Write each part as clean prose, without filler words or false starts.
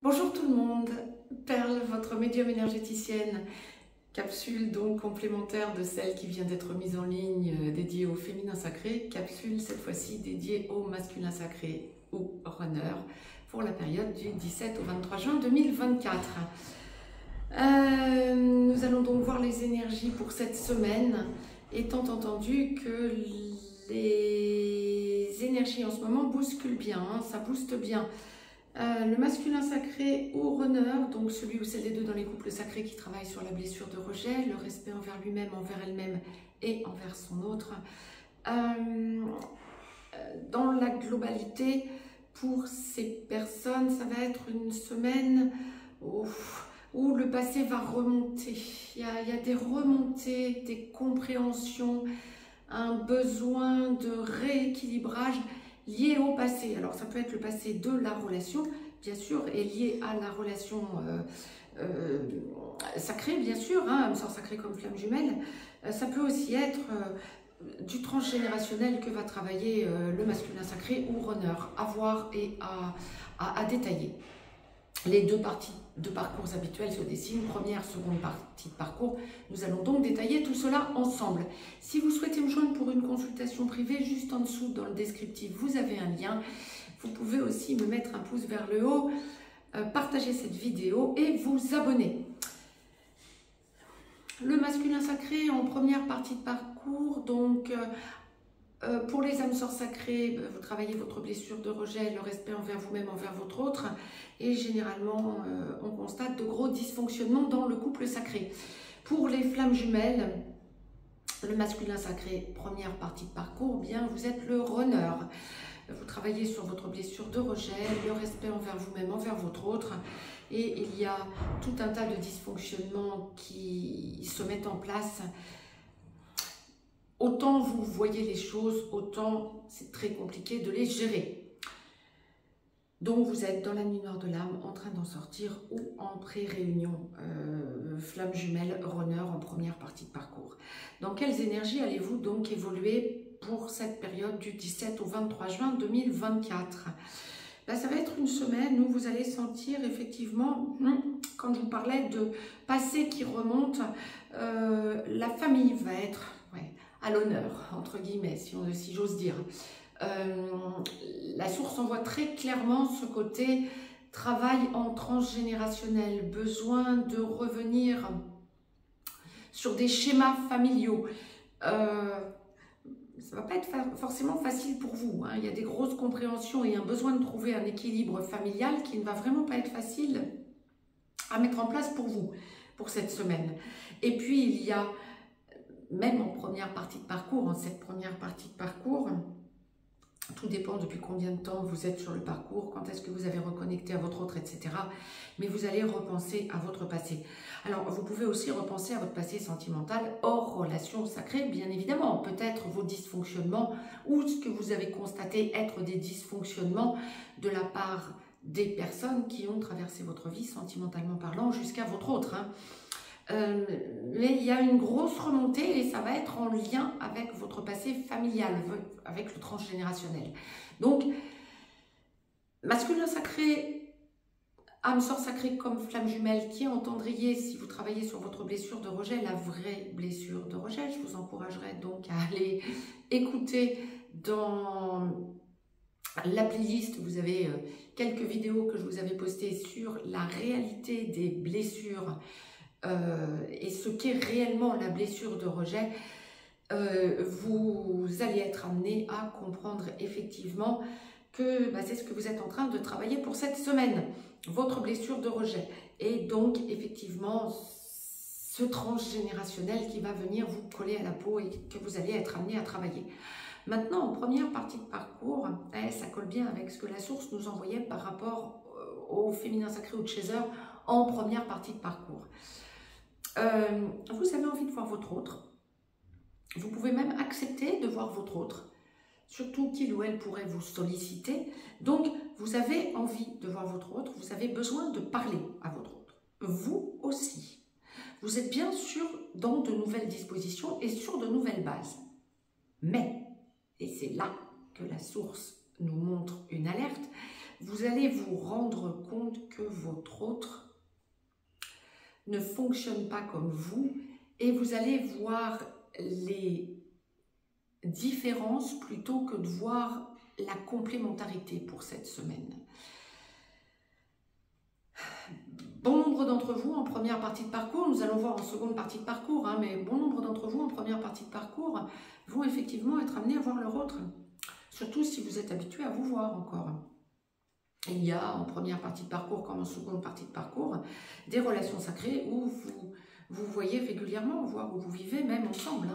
Bonjour tout le monde, Perle, votre médium énergéticienne, capsule donc complémentaire de celle qui vient d'être mise en ligne dédiée au féminin sacré, capsule cette fois-ci dédiée au masculin sacré ou runner pour la période du 17 au 23 juin 2024. Nous allons donc voir les énergies pour cette semaine, étant entendu que les énergies en ce moment bousculent bien, ça booste bien. Le masculin sacré ou runner, donc celui ou celle des deux dans les couples sacrés qui travaillent sur la blessure de rejet, le respect envers lui-même, envers elle-même et envers son autre. Dans la globalité, pour ces personnes, ça va être une semaine où le passé va remonter. Il y a des remontées, des compréhensions, un besoin de rééquilibrage lié au passé. Alors ça peut être le passé de la relation, bien sûr, et lié à la relation sacrée, bien sûr, âme sœur sacrée comme flamme jumelle. Ça peut aussi être du transgénérationnel que va travailler le masculin sacré ou runner, à voir et à détailler. Les deux parties de parcours habituels se dessinent, première, seconde partie de parcours. Nous allons donc détailler tout cela ensemble. Si vous souhaitez me joindre pour une consultation privée, juste en dessous dans le descriptif, vous avez un lien. Vous pouvez aussi me mettre un pouce vers le haut, partager cette vidéo et vous abonner. Le masculin sacré en première partie de parcours, donc pour les âmes sœurs sacrées, vous travaillez votre blessure de rejet, le respect envers vous-même, envers votre autre. Et généralement, on constate de gros dysfonctionnements dans le couple sacré. Pour les flammes jumelles, le masculin sacré, première partie de parcours, bien vous êtes le runner. Vous travaillez sur votre blessure de rejet, le respect envers vous-même, envers votre autre. Et il y a tout un tas de dysfonctionnements qui se mettent en place. Autant vous voyez les choses, autant c'est très compliqué de les gérer. Donc vous êtes dans la nuit noire de l'âme en train d'en sortir ou en pré-réunion flamme jumelle runner en première partie de parcours. Dans quelles énergies allez-vous donc évoluer pour cette période du 17 au 23 juin 2024 ? Là, ça va être une semaine où vous allez sentir effectivement, quand je vous parlais de passé qui remonte, la famille va être à l'honneur, entre guillemets, si j'ose dire. La source envoie très clairement ce côté travail en transgénérationnel, besoin de revenir sur des schémas familiaux. Ça ne va pas être forcément facile pour vous, hein. Il y a des grosses compréhensions et un besoin de trouver un équilibre familial qui ne va vraiment pas être facile à mettre en place pour vous, pour cette semaine. Et puis il y a, même en première partie de parcours, en cette première partie de parcours, tout dépend depuis combien de temps vous êtes sur le parcours, quand est-ce que vous avez reconnecté à votre autre, etc. Mais vous allez repenser à votre passé. Alors, vous pouvez aussi repenser à votre passé sentimental hors relation sacrée, bien évidemment. Peut-être vos dysfonctionnements ou ce que vous avez constaté être des dysfonctionnements de la part des personnes qui ont traversé votre vie, sentimentalement parlant, jusqu'à votre autre, hein. Mais il y a une grosse remontée et ça va être en lien avec votre passé familial, avec le transgénérationnel. Donc, masculin sacré, âme sœur sacrée comme flamme jumelle qui entendriez, si vous travaillez sur votre blessure de rejet, la vraie blessure de rejet. Je vous encouragerais donc à aller écouter dans la playlist. Vous avez quelques vidéos que je vous avais postées sur la réalité des blessures et ce qu'est réellement la blessure de rejet. Vous allez être amené à comprendre effectivement que c'est ce que vous êtes en train de travailler pour cette semaine, votre blessure de rejet. Et donc effectivement ce transgénérationnel qui va venir vous coller à la peau et que vous allez être amené à travailler. Maintenant, en première partie de parcours, ça colle bien avec ce que la source nous envoyait par rapport au féminin sacré ou de Chaser en première partie de parcours. Vous avez envie de voir votre autre. Vous pouvez même accepter de voir votre autre, surtout qu'il ou elle pourrait vous solliciter. Donc, vous avez envie de voir votre autre, vous avez besoin de parler à votre autre. Vous aussi. Vous êtes bien sûr dans de nouvelles dispositions et sur de nouvelles bases. Mais, et c'est là que la source nous montre une alerte, vous allez vous rendre compte que votre autre ne fonctionne pas comme vous et vous allez voir les différences plutôt que de voir la complémentarité pour cette semaine. Bon nombre d'entre vous en première partie de parcours, nous allons voir en seconde partie de parcours, mais bon nombre d'entre vous en première partie de parcours vont effectivement être amenés à voir leur autre. Surtout si vous êtes habitué à vous voir encore. Il y a en première partie de parcours comme en seconde partie de parcours des relations sacrées où vous voyez régulièrement, voire où vous vivez même ensemble.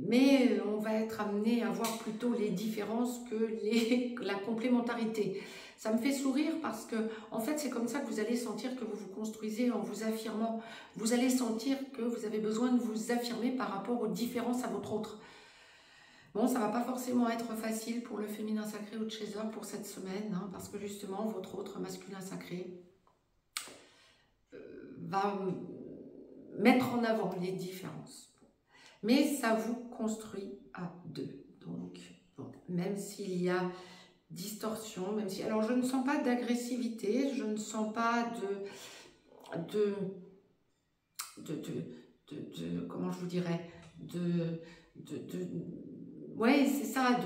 Mais on va être amené à voir plutôt les différences que la complémentarité. Ça me fait sourire parce que, en fait, c'est comme ça que vous allez sentir que vous vous construisez en vous affirmant. Vous allez sentir que vous avez besoin de vous affirmer par rapport aux différences à votre autre. Bon, ça ne va pas forcément être facile pour le féminin sacré ou de Chaser pour cette semaine, parce que justement, votre autre masculin sacré va mettre en avant les différences. Mais ça vous construit à deux. Donc, bon, même s'il y a distorsion, même si... Alors, je ne sens pas d'agressivité, je ne sens pas comment je vous dirais, ouais, c'est ça,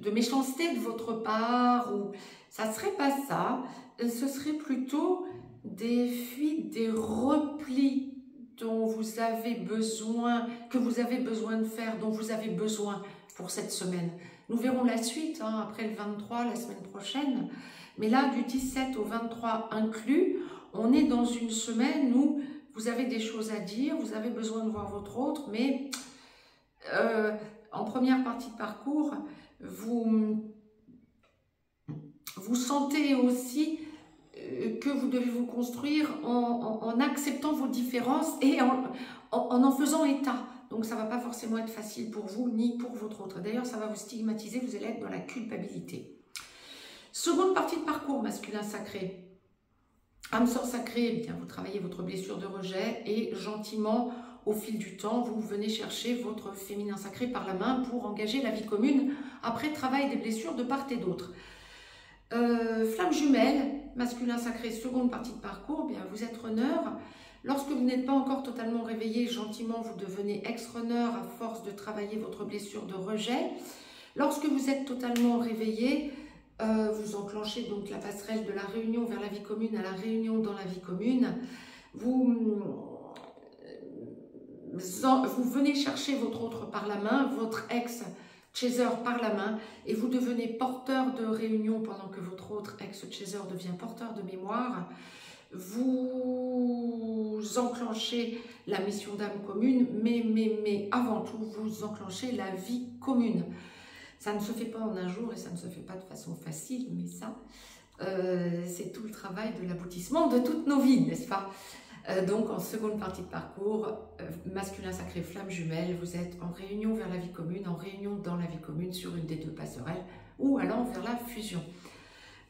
de méchanceté de votre part, ou ça ne serait pas ça, ce serait plutôt des fuites, des replis dont vous avez besoin, que vous avez besoin de faire, dont vous avez besoin pour cette semaine. Nous verrons la suite, après le 23, la semaine prochaine, mais là, du 17 au 23 inclus, on est dans une semaine où vous avez des choses à dire, vous avez besoin de voir votre autre, mais... en première partie de parcours, vous sentez aussi que vous devez vous construire en acceptant vos différences et en faisant état. Donc ça ne va pas forcément être facile pour vous ni pour votre autre. D'ailleurs, ça va vous stigmatiser, vous allez être dans la culpabilité. Seconde partie de parcours masculin sacré. Âme sœur sacrée, eh bien, vous travaillez votre blessure de rejet et gentiment, au fil du temps, vous venez chercher votre féminin sacré par la main pour engager la vie commune après travail des blessures de part et d'autre. Flamme jumelle, masculin sacré, seconde partie de parcours, bien, vous êtes runner. Lorsque vous n'êtes pas encore totalement réveillé, gentiment, vous devenez ex-runner à force de travailler votre blessure de rejet. Lorsque vous êtes totalement réveillé, vous enclenchez donc la passerelle de la réunion vers la vie commune à la réunion dans la vie commune. Vous venez chercher votre autre par la main, votre ex-chaser par la main, et vous devenez porteur de réunion pendant que votre autre ex-chaser devient porteur de mémoire. Vous enclenchez la mission d'âme commune, mais avant tout, vous enclenchez la vie commune. Ça ne se fait pas en un jour et ça ne se fait pas de façon facile, mais ça, c'est tout le travail de l'aboutissement de toutes nos vies, n'est-ce pas? Donc, en seconde partie de parcours, masculin sacré, flamme jumelle, vous êtes en réunion vers la vie commune, en réunion dans la vie commune sur une des deux passerelles ou allant vers la fusion.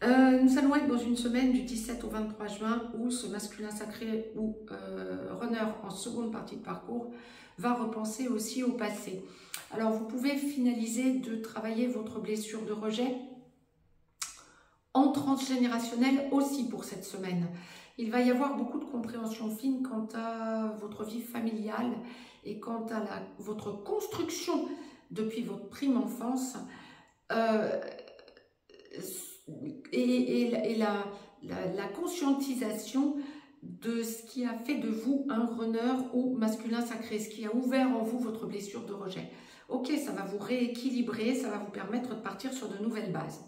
Nous allons être dans une semaine du 17 au 23 juin où ce masculin sacré ou runner en seconde partie de parcours va repenser aussi au passé. Alors, vous pouvez finaliser de travailler votre blessure de rejet en transgénérationnel aussi pour cette semaine. Il va y avoir beaucoup de compréhension fine quant à votre vie familiale et quant à votre construction depuis votre prime enfance et la conscientisation de ce qui a fait de vous un runner ou masculin sacré, ce qui a ouvert en vous votre blessure de rejet. Ok, ça va vous rééquilibrer, ça va vous permettre de partir sur de nouvelles bases.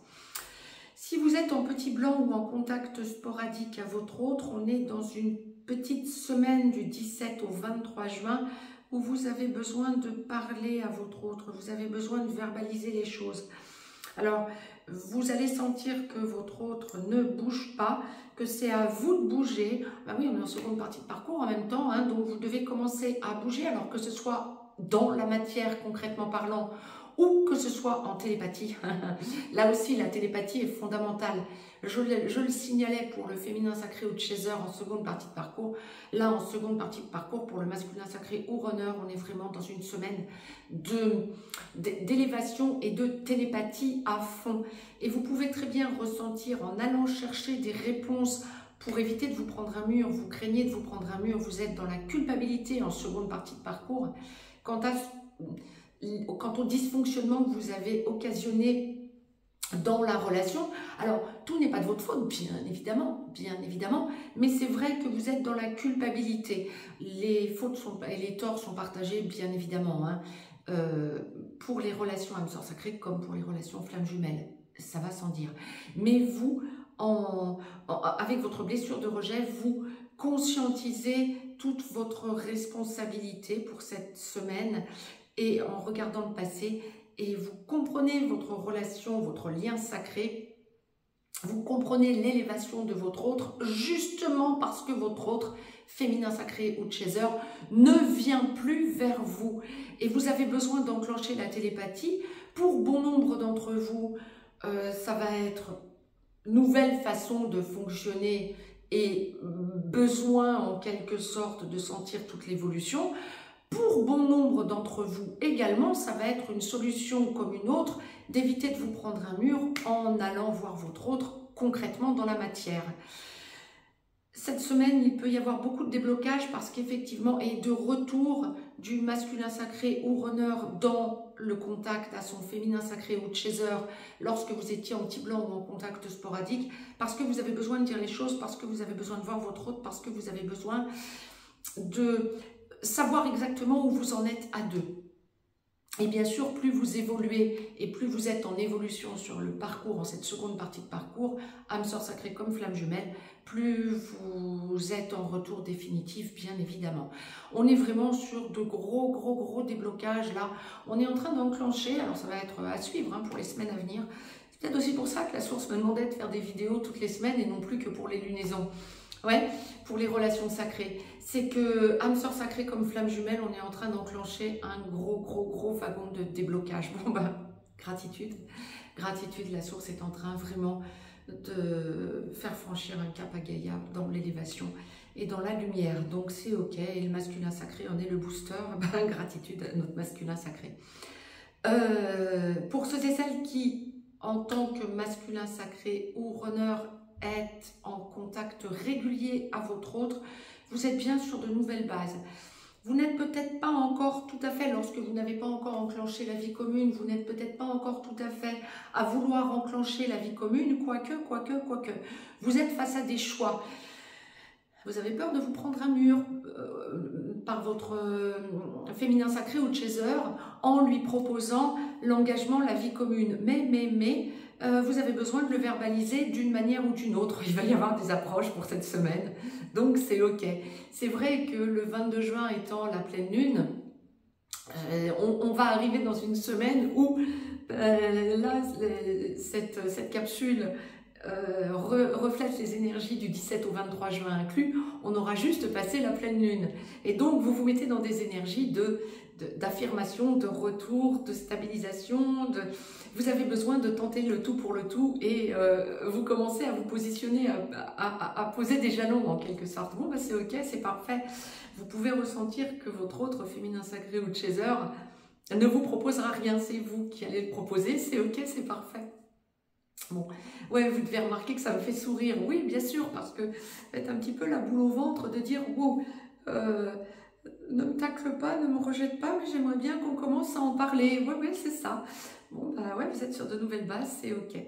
Si vous êtes en petit blanc ou en contact sporadique à votre autre, on est dans une petite semaine du 17 au 23 juin où vous avez besoin de parler à votre autre, vous avez besoin de verbaliser les choses. Alors, vous allez sentir que votre autre ne bouge pas, que c'est à vous de bouger. Ben oui, on est en seconde partie de parcours en même temps, donc vous devez commencer à bouger, alors que ce soit dans la matière concrètement parlant, ou que ce soit en télépathie. Là aussi, la télépathie est fondamentale. Je le signalais pour le féminin sacré ou chaser en seconde partie de parcours. Là, en seconde partie de parcours, pour le masculin sacré ou runner, on est vraiment dans une semaine d'élévation et de télépathie à fond. Et vous pouvez très bien ressentir en allant chercher des réponses pour éviter de vous prendre un mur. Vous craignez de vous prendre un mur, vous êtes dans la culpabilité en seconde partie de parcours. Quant au dysfonctionnement que vous avez occasionné dans la relation, alors tout n'est pas de votre faute, bien évidemment, mais c'est vrai que vous êtes dans la culpabilité. Les fautes et les torts sont partagés, bien évidemment, hein, pour les relations âme sœur sacrée comme pour les relations flammes jumelles, ça va sans dire. Mais vous, avec votre blessure de rejet, vous conscientisez toute votre responsabilité pour cette semaine et en regardant le passé, et vous comprenez votre relation, votre lien sacré, vous comprenez l'élévation de votre autre, justement parce que votre autre, féminin sacré ou chaser, ne vient plus vers vous. Et vous avez besoin d'enclencher la télépathie. Pour bon nombre d'entre vous, ça va être nouvelle façon de fonctionner et besoin en quelque sorte de sentir toute l'évolution. Pour bon nombre d'entre vous également, ça va être une solution comme une autre d'éviter de vous prendre un mur en allant voir votre autre concrètement dans la matière. Cette semaine, il peut y avoir beaucoup de déblocages parce qu'effectivement, et de retour du masculin sacré ou runner dans le contact à son féminin sacré ou chaser lorsque vous étiez en petit blanc ou en contact sporadique, parce que vous avez besoin de dire les choses, parce que vous avez besoin de voir votre autre, parce que vous avez besoin de savoir exactement où vous en êtes à deux. Et bien sûr, plus vous évoluez et plus vous êtes en évolution sur le parcours, en cette seconde partie de parcours, âme sœur sacrée comme flamme jumelle, plus vous êtes en retour définitif, bien évidemment. On est vraiment sur de gros déblocages là. On est en train d'enclencher, alors ça va être à suivre hein, pour les semaines à venir. C'est peut-être aussi pour ça que la source me demandait de faire des vidéos toutes les semaines et non plus que pour les lunaisons. Ouais, pour les relations sacrées. C'est que âme sœur sacrée comme flamme jumelle, on est en train d'enclencher un gros wagon de déblocage. Bon ben, gratitude, la source est en train vraiment de faire franchir un cap à Gaïa dans l'élévation et dans la lumière. Donc c'est ok, et le masculin sacré en est le booster. Ben, gratitude à notre masculin sacré. Pour ceux et celles qui, en tant que masculin sacré ou runner, êtes en contact régulier à votre autre, vous êtes bien sur de nouvelles bases. Vous n'êtes peut-être pas encore tout à fait, lorsque vous n'avez pas encore enclenché la vie commune, vous n'êtes peut-être pas encore tout à fait à vouloir enclencher la vie commune, quoique. Vous êtes face à des choix. Vous avez peur de vous prendre un mur par votre féminin sacré ou chaser en lui proposant l'engagement, la vie commune. Mais vous avez besoin de le verbaliser d'une manière ou d'une autre. Il va y avoir des approches pour cette semaine, donc c'est ok. C'est vrai que le 22 juin étant la pleine lune, on va arriver dans une semaine où là, cette capsule reflète les énergies du 17 au 23 juin inclus, on aura juste passé la pleine lune. Et donc, vous vous mettez dans des énergies d'affirmation, de retour, de stabilisation. Vous avez besoin de tenter le tout pour le tout et vous commencez à vous positionner, à poser des jalons en quelque sorte. Bon, bah, c'est ok, c'est parfait. Vous pouvez ressentir que votre autre féminin sacré ou chaser ne vous proposera rien. C'est vous qui allez le proposer. C'est ok, c'est parfait. Bon, ouais, vous devez remarquer que ça me fait sourire. Oui, bien sûr, parce que faites un petit peu la boule au ventre de dire « Wow, ne me tacle pas, ne me rejette pas, mais j'aimerais bien qu'on commence à en parler. » Ouais, c'est ça. Bon, bah ouais, vous êtes sur de nouvelles bases, c'est ok.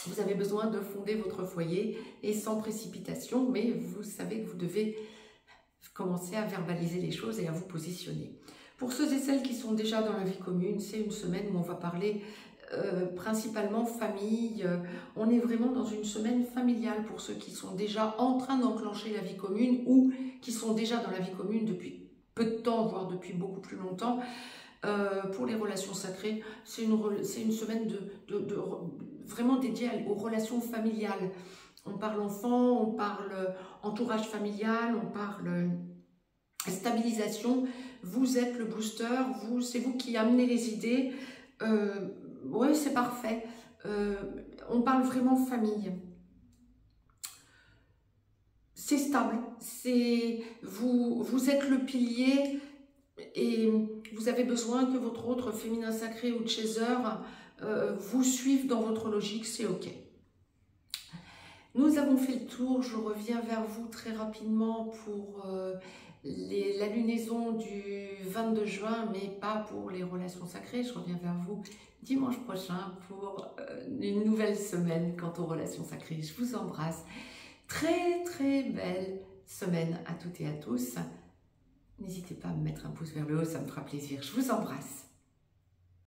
Vous avez besoin de fonder votre foyer et sans précipitation, mais vous savez que vous devez commencer à verbaliser les choses et à vous positionner. Pour ceux et celles qui sont déjà dans la vie commune, c'est une semaine où on va parler principalement famille. On est vraiment dans une semaine familiale pour ceux qui sont déjà en train d'enclencher la vie commune ou qui sont déjà dans la vie commune depuis peu de temps, voire depuis beaucoup plus longtemps. Pour les relations sacrées, c'est une semaine vraiment dédiée aux relations familiales. On parle enfant, on parle entourage familial, on parle stabilisation. Vous êtes le booster, c'est vous qui amenez les idées. Ouais, c'est parfait. On parle vraiment famille. C'est stable. Vous êtes le pilier et vous avez besoin que votre autre féminin sacré ou chaser vous suive dans votre logique, c'est OK. Nous avons fait le tour, je reviens vers vous très rapidement pour la lunaison du 22 juin, mais pas pour les relations sacrées. Je reviens vers vous dimanche prochain pour une nouvelle semaine quant aux relations sacrées. Je vous embrasse. Très très belle semaine à toutes et à tous. N'hésitez pas à me mettre un pouce vers le haut, ça me fera plaisir. Je vous embrasse.